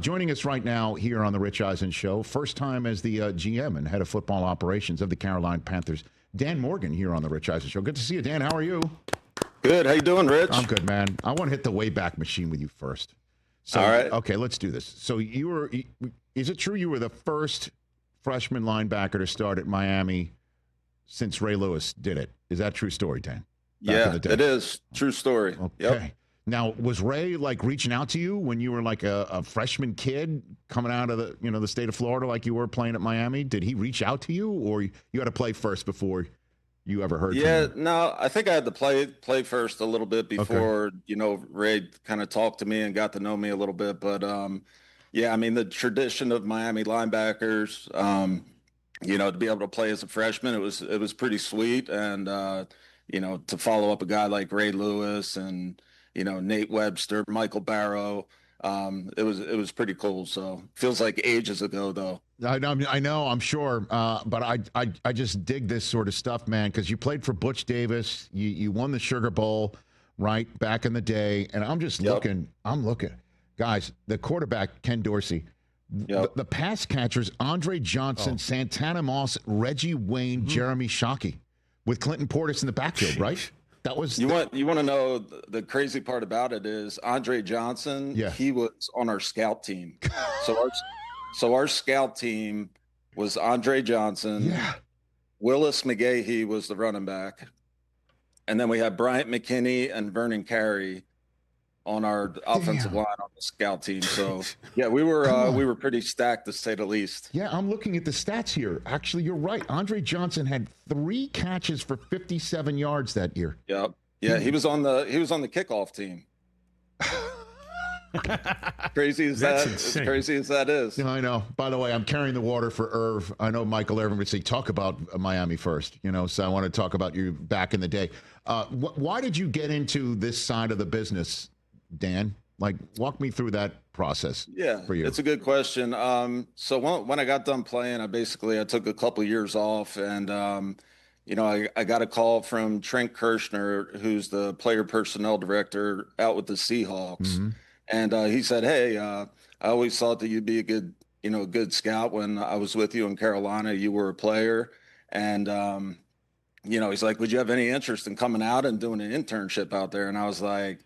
Joining us right now here on the Rich Eisen Show, first time as the GM and head of football operations of the Carolina Panthers, Dan Morgan here on the Rich Eisen Show. Good to see you, Dan. How are you? Good. How you doing, Rich? I'm good, man. I want to hit the Wayback Machine with you first. So, all right. Okay, let's do this. So is it true you were the first freshman linebacker to start at Miami since Ray Lewis did it? Is that a true story, Dan? Yeah, it is. True story. Okay. Yep. Now, was Ray like reaching out to you when you were like a freshman kid coming out of the state of Florida like you were playing at Miami? Did he reach out to you, or you had to play first before you ever heard from him? No, I think I had to play first a little bit before, Ray kind of talked to me and got to know me a little bit. But I mean, the tradition of Miami linebackers, to be able to play as a freshman, it was pretty sweet. And to follow up a guy like Ray Lewis and Nate Webster, Michael Barrow. It was pretty cool. So feels like ages ago, though. I know, I'm sure. But I just dig this sort of stuff, man, because you played for Butch Davis. You won the Sugar Bowl, right, back in the day. And I'm just looking. Guys, the quarterback, Ken Dorsey. Yep. The pass catchers, Andre Johnson, Santana Moss, Reggie Wayne, Jeremy Shockey, with Clinton Portis in the backfield, right? That was you want to know the crazy part about it is Andre Johnson. Yeah. He was on our scout team. So our scout team was Andre Johnson. Yeah. Willis McGahee was the running back, and then we had Bryant McKinney and Vernon Carey on our offensive line on the scout team. So yeah, we were pretty stacked to say the least. Yeah, I'm looking at the stats here. Actually, you're right. Andre Johnson had 3 catches for 57 yards that year. Yep. Yeah, he was on the kickoff team. Crazy as that is. No, I know. By the way, I'm carrying the water for Irv. I know Michael Irvin would say, talk about Miami first, so I want to talk about you back in the day. Why did you get into this side of the business, Dan? Like, walk me through that process. Yeah, for you. It's a good question. So when I got done playing, I took a couple years off, and I got a call from Trent Kirshner, who's the player personnel director out with the Seahawks, and he said, "Hey, I always thought that you'd be a good scout when I was with you in Carolina. You were a player, and he's like, would you have any interest in coming out and doing an internship out there?" And I was like,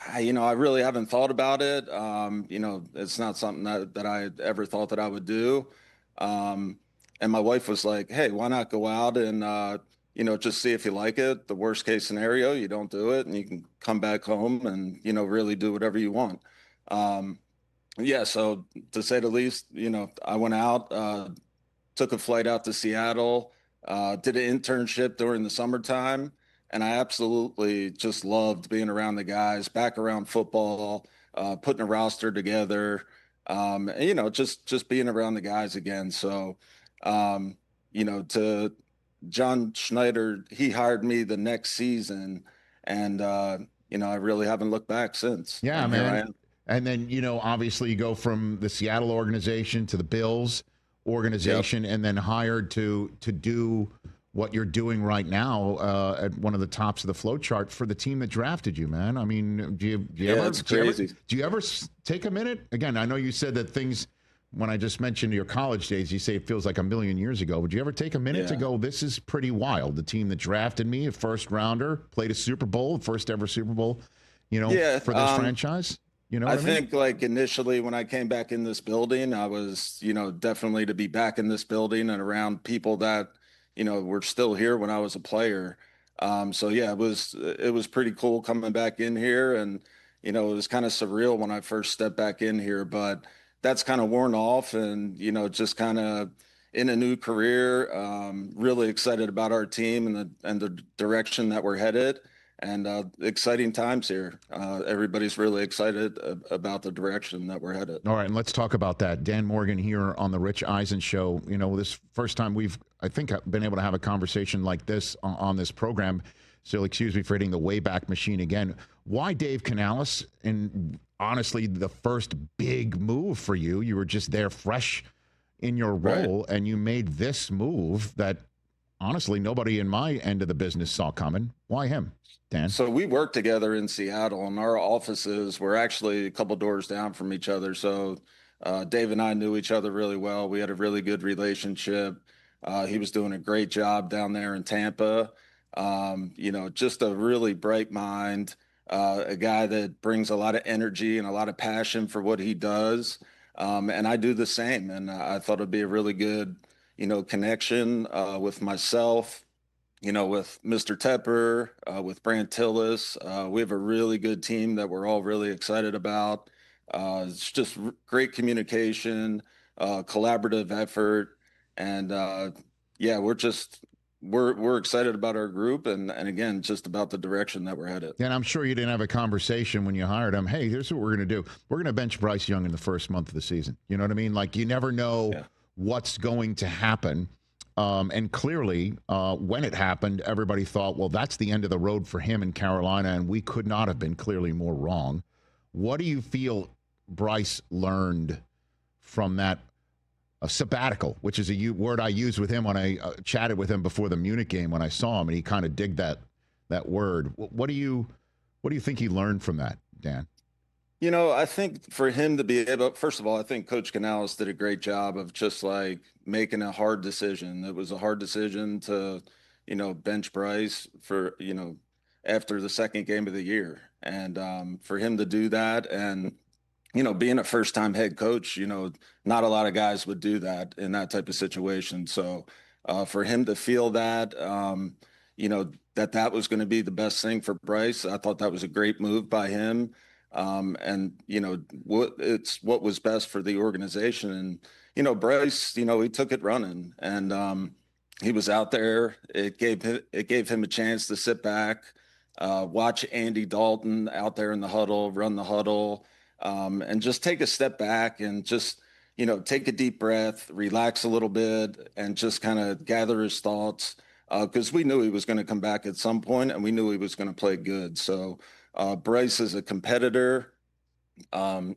I really haven't thought about it. It's not something that I ever thought that I would do. And my wife was like, "Hey, why not go out and, just see if you like it. The worst case scenario, you don't do it and you can come back home and, really do whatever you want." So to say the least, I went out, took a flight out to Seattle, did an internship during the summertime. And I absolutely just loved being around the guys, back around football, putting a roster together, and, just being around the guys again. So, to John Schneider, he hired me the next season, and, I really haven't looked back since. Yeah, man. And then, obviously you go from the Seattle organization to the Bills organization, and then hired to do what you're doing right now at one of the tops of the flow chart for the team that drafted you, man. I mean, do you ever take a minute? Again, I know you said that things, when I just mentioned your college days, you say it feels like a million years ago. Would you ever take a minute to go, this is pretty wild? The team that drafted me, a first rounder, played a Super Bowl, first ever Super Bowl, for this franchise? I think like initially when I came back in this building, I was, definitely to be back in this building and around people that, were still here when I was a player. It was pretty cool coming back in here, and, it was kind of surreal when I first stepped back in here, but that's kind of worn off, and, just kind of in a new career, really excited about our team and the direction that we're headed. And exciting times here. Everybody's really excited about the direction that we're headed. All right, and let's talk about that. Dan Morgan here on the Rich Eisen Show. This first time we've, I think, been able to have a conversation like this on this program. So excuse me for hitting the Wayback Machine again. Why Dave Canales? And honestly, the first big move for you. You were just there fresh in your role, and you made this move that honestly nobody in my end of the business saw coming. Why him? Dan? So we worked together in Seattle, and our offices were actually a couple doors down from each other. So, Dave and I knew each other really well. We had a really good relationship. He was doing a great job down there in Tampa. Just a really bright mind, a guy that brings a lot of energy and a lot of passion for what he does. And I do the same. And I thought it'd be a really good, connection with myself, with Mr. Tepper, with Brant Tillis. We have a really good team that we're all really excited about. It's just great communication, collaborative effort, and yeah, we're excited about our group, and again, just about the direction that we're headed. And I'm sure you didn't have a conversation when you hired him. Hey, here's what we're going to do. We're going to bench Bryce Young in the first month of the season. You know what I mean? Like, you never know what's going to happen. And clearly, when it happened, everybody thought, well, that's the end of the road for him in Carolina, and we could not have been clearly more wrong. What do you feel Bryce learned from that sabbatical, which is a word I used with him when I chatted with him before the Munich game when I saw him, and he kind of digged that word. What do you think he learned from that, Dan? I think for him to be able, first of all, I think Coach Canales did a great job of just like making a hard decision. It was a hard decision to, bench Bryce for, after the second game of the year. And for him to do that and, being a first-time head coach, not a lot of guys would do that in that type of situation. So for him to feel that, that was going to be the best thing for Bryce, I thought that was a great move by him. And it's what was best for the organization. And Bryce, he took it running, and he was out there. It gave him a chance to sit back, watch Andy Dalton out there in the huddle, run the huddle, and just take a step back and just take a deep breath, relax a little bit, and just kind of gather his thoughts. Because we knew he was going to come back at some point, and we knew he was going to play good. So. Bryce is a competitor.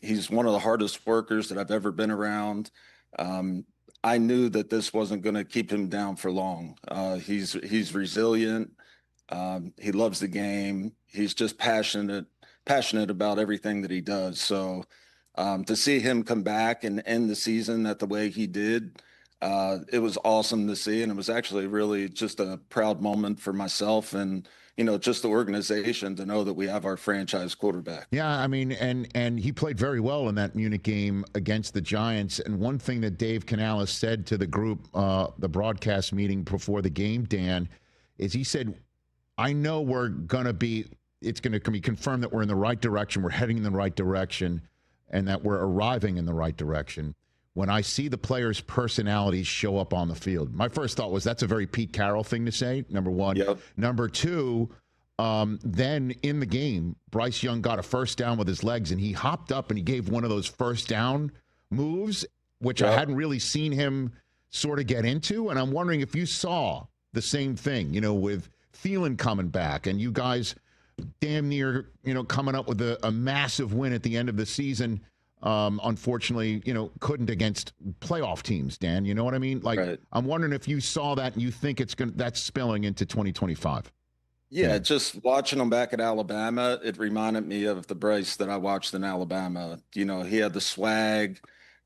He's one of the hardest workers that I've ever been around. I knew that this wasn't going to keep him down for long. He's resilient. He loves the game. He's just passionate about everything that he does. So to see him come back and end the season the way he did, it was awesome to see. And it was actually really just a proud moment for myself and just the organization to know that we have our franchise quarterback. Yeah, I mean, and he played very well in that Munich game against the Giants. And one thing that Dave Canales said to the group, the broadcast meeting before the game, Dan, is he said, I know it's going to be confirmed that we're in the right direction, we're heading in the right direction, and that we're arriving in the right direction when I see the players' personalities show up on the field. My first thought was that's a very Pete Carroll thing to say, number one. Yep. Number two, then in the game, Bryce Young got a first down with his legs, and he hopped up and he gave one of those first down moves, which I hadn't really seen him sort of get into. And I'm wondering if you saw the same thing, with Thielen coming back and you guys damn near, coming up with a massive win at the end of the season. Unfortunately, couldn't against playoff teams, Dan. You know what I mean? Like, right. I'm wondering if you saw that and you think that's spilling into 2025. Yeah, just watching him back at Alabama, it reminded me of the Bryce that I watched in Alabama. He had the swag,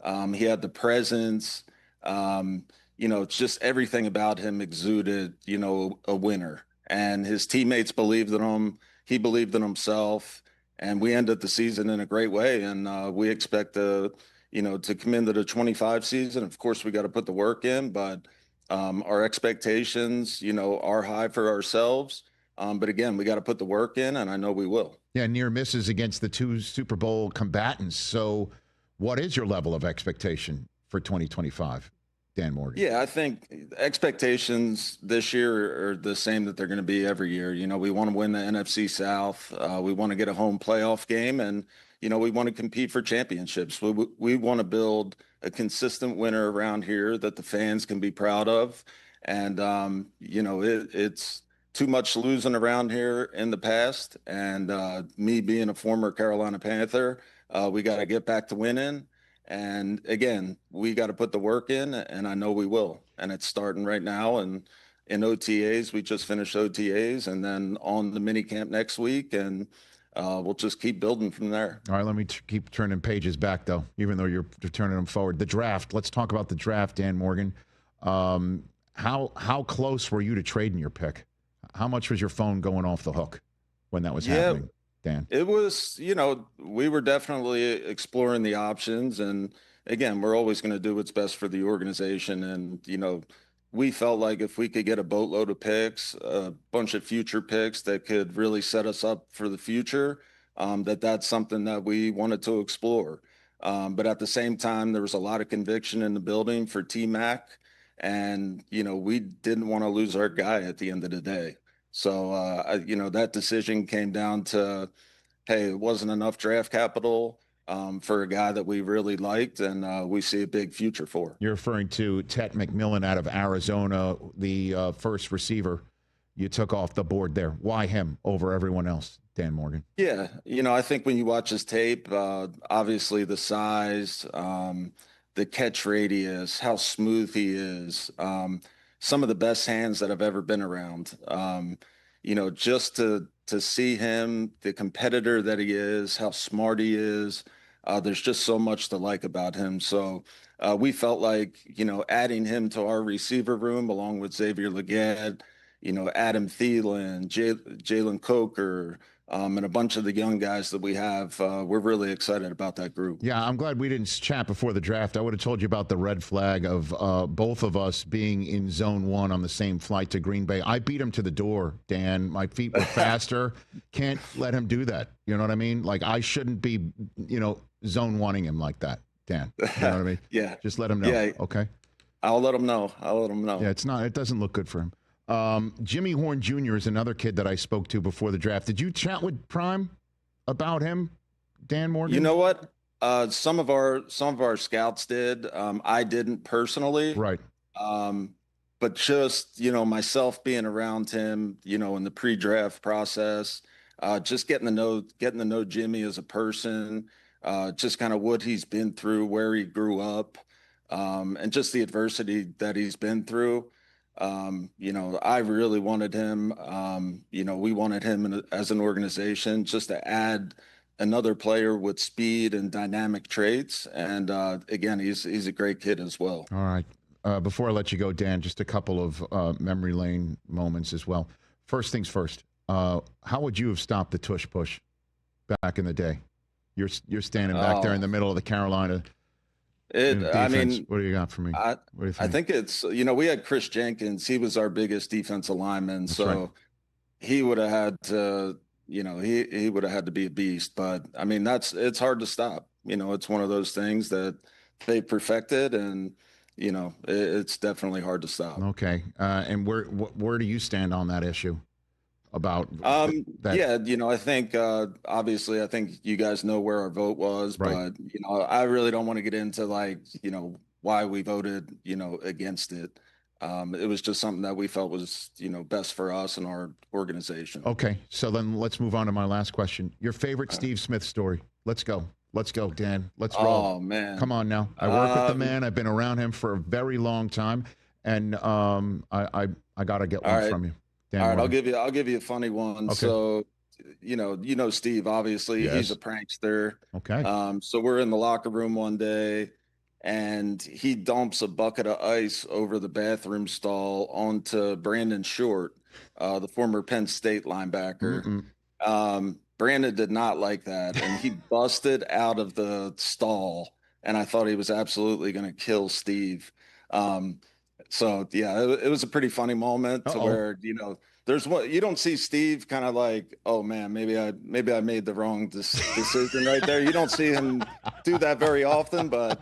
he had the presence, just everything about him exuded, a winner. And his teammates believed in him. He believed in himself. And we ended the season in a great way. And we expect to come into the 25 season. Of course, we got to put the work in, but our expectations, are high for ourselves. But again, we got to put the work in, and I know we will. Yeah, near misses against the two Super Bowl combatants. So what is your level of expectation for 2025? Dan Morgan. Yeah, I think expectations this year are the same that they're going to be every year. We want to win the NFC South. We want to get a home playoff game, and we want to compete for championships. We want to build a consistent winner around here that the fans can be proud of. And it's too much losing around here in the past. And me being a former Carolina Panther, we got to get back to winning. And again, we got to put the work in, and I know we will. And it's starting right now. And in OTAs, we just finished OTAs, and then on the mini camp next week. And we'll just keep building from there. All right, let me keep turning pages back, though, even though you're turning them forward. The draft. Let's talk about the draft, Dan Morgan. How close were you to trading your pick? How much was your phone going off the hook when that was happening, Dan? It was, we were definitely exploring the options. And again, we're always going to do what's best for the organization. And, we felt like if we could get a boatload of picks, a bunch of future picks that could really set us up for the future, that's something that we wanted to explore. But at the same time, there was a lot of conviction in the building for T-Mac. And, we didn't want to lose our guy at the end of the day. So, that decision came down to, hey, it wasn't enough draft capital for a guy that we really liked and we see a big future for. You're referring to Tet McMillan out of Arizona, the first receiver you took off the board there. Why him over everyone else, Dan Morgan? Yeah, I think when you watch his tape, obviously the size, the catch radius, how smooth he is, some of the best hands that I've ever been around. Just to see him, the competitor that he is, how smart he is, there's just so much to like about him. So we felt like, adding him to our receiver room along with Xavier Legette, Adam Thielen, Jalen Coker, and a bunch of the young guys that we have, we're really excited about that group. Yeah, I'm glad we didn't chat before the draft. I would have told you about the red flag of both of us being in zone one on the same flight to Green Bay. I beat him to the door, Dan. My feet were faster. Can't let him do that. You know what I mean? Like, I shouldn't be, zone wanting him like that, Dan. You know what I mean? Yeah. Just let him know. Yeah. Okay. I'll let him know. Yeah, it doesn't look good for him. Jimmy Horn Jr. is another kid that I spoke to before the draft. Did you chat with Prime about him, Dan Morgan? You know what? Some of our scouts did. I didn't personally. Right. But just, myself being around him, in the pre-draft process, just getting to know Jimmy as a person, just kind of what he's been through, where he grew up, and just the adversity that he's been through. I really wanted him. We wanted him as an organization just to add another player with speed and dynamic traits. And again, he's a great kid as well. All right. Before I let you go, Dan, just a couple of memory lane moments as well. First things first. How would you have stopped the tush push back in the day? You're standing back there in the middle of the Carolina. I mean, what do you got for me? I think it's, we had Chris Jenkins. He was our biggest defensive lineman. That's so right. He would have had to, he would have had to be a beast. But I mean, it's hard to stop. It's one of those things that they perfected and, it's definitely hard to stop. Okay. And where do you stand on that issue? About that? Yeah, I think obviously I think you guys know where our vote was, right. But I really don't want to get into why we voted against it. It was just something that we felt was best for us and our organization. Okay, so then let's move on to my last question. Your favorite Steve Smith story? Let's go, Dan. Let's roll. Oh man, come on now. I work with the man. I've been around him for a very long time, and I got to get one from you. Dan All right, Morgan. I'll give you a funny one. Okay. So, Steve, obviously he's a prankster. Okay. So we're in the locker room one day and he dumps a bucket of ice over the bathroom stall onto Brandon Short, the former Penn State linebacker. Brandon did not like that and he busted out of the stall and I thought he was absolutely going to kill Steve. So yeah, it was a pretty funny moment to where, there's what you don't see Steve kind of like, oh man, maybe I made the wrong decision right there. You don't see him do that very often, but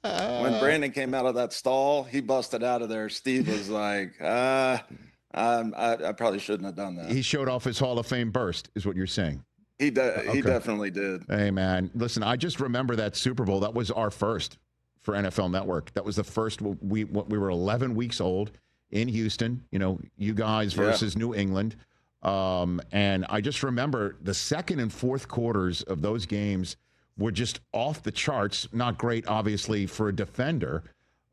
when Brandon came out of that stall, he busted out of there. Steve was like, I probably shouldn't have done that. He showed off his Hall of Fame burst, is what you're saying. He definitely did. Hey man, listen, I just remember that Super Bowl. That was our first for NFL Network. That was the first. We were 11 weeks old in Houston. You guys versus New England, and I just remember the second and fourth quarters of those games were just off the charts. Not great, obviously, for a defender.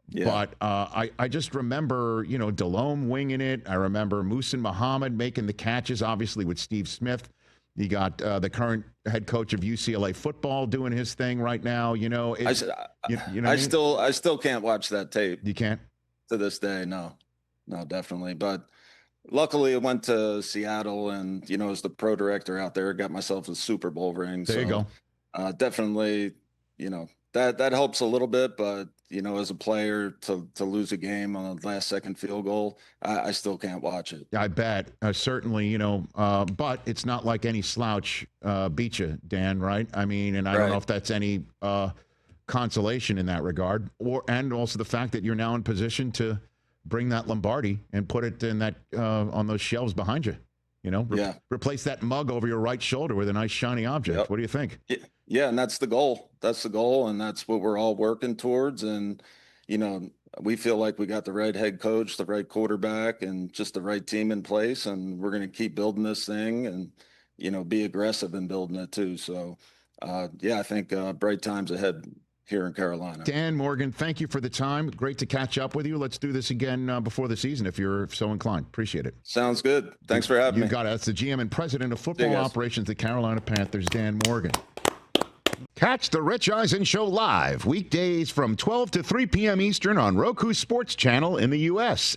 Yeah. But I just remember, Delhomme winging it. I remember Muhsin Muhammad making the catches, obviously with Steve Smith You got the current head coach of UCLA football doing his thing right now. You know, I still can't watch that tape. You can't? To this day, no, definitely. But luckily, I went to Seattle, and as the pro director out there, got myself a Super Bowl ring. There you go. Definitely, that helps a little bit. But as a player, to lose a game on a last second field goal, I still can't watch it. I bet. Certainly, but it's not like any slouch beat you, Dan, right? I mean, and I don't know if that's any consolation in that regard, and also the fact that you're now in position to bring that Lombardi and put it in that on those shelves behind you. Replace that mug over your right shoulder with a nice shiny object. Yep. What do you think? Yeah, and that's the goal. That's the goal, and that's what we're all working towards. And we feel like we got the right head coach, the right quarterback, and just the right team in place. And we're going to keep building this thing, and be aggressive in building it too. So, I think bright times ahead here in Carolina. Dan Morgan, thank you for the time. Great to catch up with you. Let's do this again before the season if you're so inclined. Appreciate it. Sounds good. Thanks for having me. You got it. That's the GM and president of football operations, the Carolina Panthers, Dan Morgan. Catch the Rich Eisen Show live weekdays from 12 to 3 p.m. Eastern on Roku Sports Channel in the U.S.